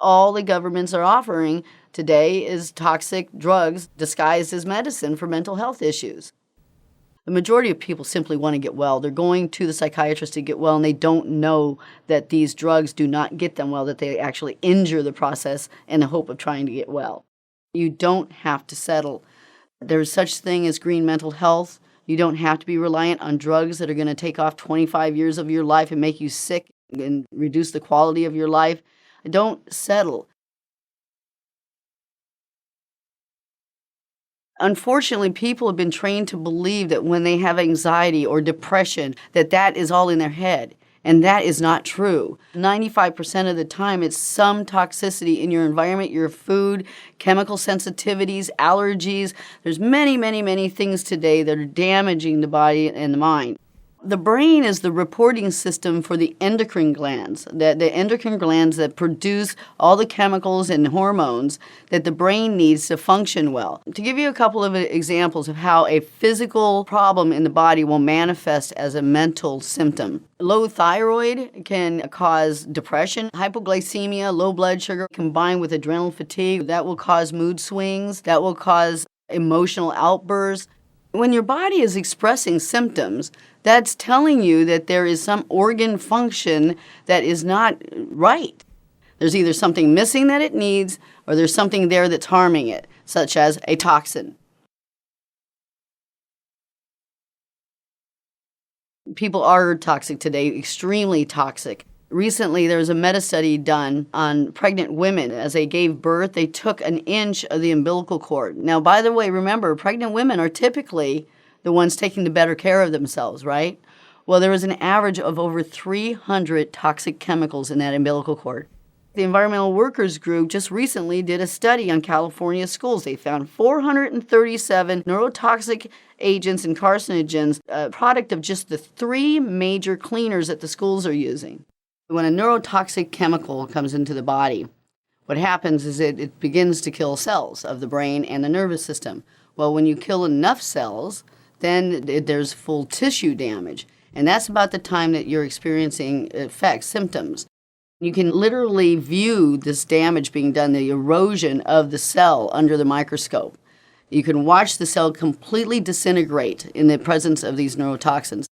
All the governments are offering today is toxic drugs disguised as medicine for mental health issues. The majority of people simply want to get well. They're going to the psychiatrist to get well, and they don't know that these drugs do not get them well, that they actually injure the process in the hope of trying to get well. You don't have to settle. There's such thing as green mental health. You don't have to be reliant on drugs that are going to take off 25 years of your life and make you sick and reduce the quality of your life. Don't settle. Unfortunately, people have been trained to believe that when they have anxiety or depression, that is all in their head. And that is not true. 95% of the time, it's some toxicity in your environment, your food, chemical sensitivities, allergies. There's many, many, many things today that are damaging the body and the mind. The brain is the reporting system for the endocrine glands, the endocrine glands that produce all the chemicals and hormones that the brain needs to function well. To give you a couple of examples of how a physical problem in the body will manifest as a mental symptom. Low thyroid can cause depression, hypoglycemia, low blood sugar combined with adrenal fatigue. That will cause mood swings. That will cause emotional outbursts. When your body is expressing symptoms, that's telling you that there is some organ function that is not right. There's either something missing that it needs, or there's something there that's harming it, such as a toxin. People are toxic today, extremely toxic. Recently, there was a meta-study done on pregnant women. As they gave birth, they took an inch of the umbilical cord. Now, by the way, remember, pregnant women are typically the ones taking the better care of themselves, right? Well, there was an average of over 300 toxic chemicals in that umbilical cord. The Environmental Workers Group just recently did a study on California schools. They found 437 neurotoxic agents and carcinogens, a product of just the 3 major cleaners that the schools are using. When a neurotoxic chemical comes into the body, what happens is it begins to kill cells of the brain and the nervous system. Well, when you kill enough cells, then there's full tissue damage. And that's about the time that you're experiencing effects, symptoms. You can literally view this damage being done, the erosion of the cell under the microscope. You can watch the cell completely disintegrate in the presence of these neurotoxins.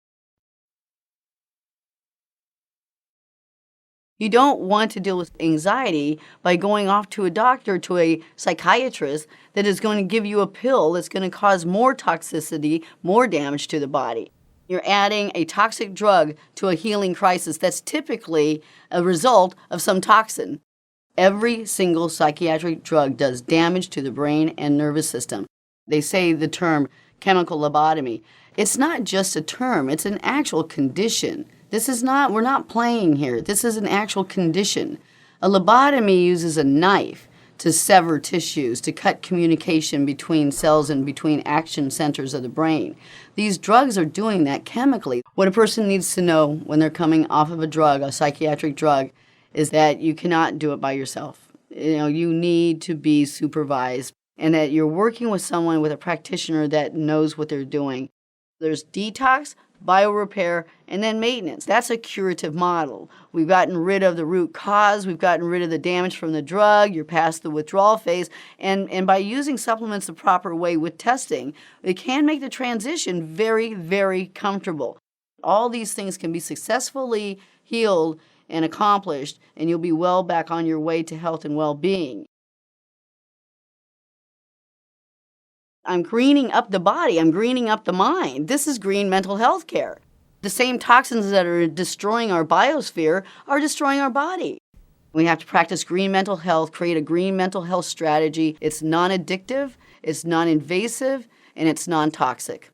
You don't want to deal with anxiety by going off to a doctor, to a psychiatrist that is going to give you a pill that's going to cause more toxicity, more damage to the body. You're adding a toxic drug to a healing crisis that's typically a result of some toxin. Every single psychiatric drug does damage to the brain and nervous system. They say the term chemical lobotomy. It's not just a term, it's an actual condition. We're not playing here. This is an actual condition. A lobotomy uses a knife to sever tissues, to cut communication between cells and between action centers of the brain. These drugs are doing that chemically. What a person needs to know when they're coming off of a drug, a psychiatric drug, is that you cannot do it by yourself. You need to be supervised, and that you're working with someone, with a practitioner that knows what they're doing. There's detox, biorepair, and then maintenance. That's a curative model. We've gotten rid of the root cause. We've gotten rid of the damage from the drug. You're past the withdrawal phase. And by using supplements the proper way with testing, it can make the transition very, very comfortable. All these things can be successfully healed and accomplished, and you'll be well back on your way to health and well-being. I'm greening up the body. I'm greening up the mind. This is green mental health care. The same toxins that are destroying our biosphere are destroying our body. We have to practice green mental health, create a green mental health strategy. It's non-addictive, it's non-invasive, and it's non-toxic.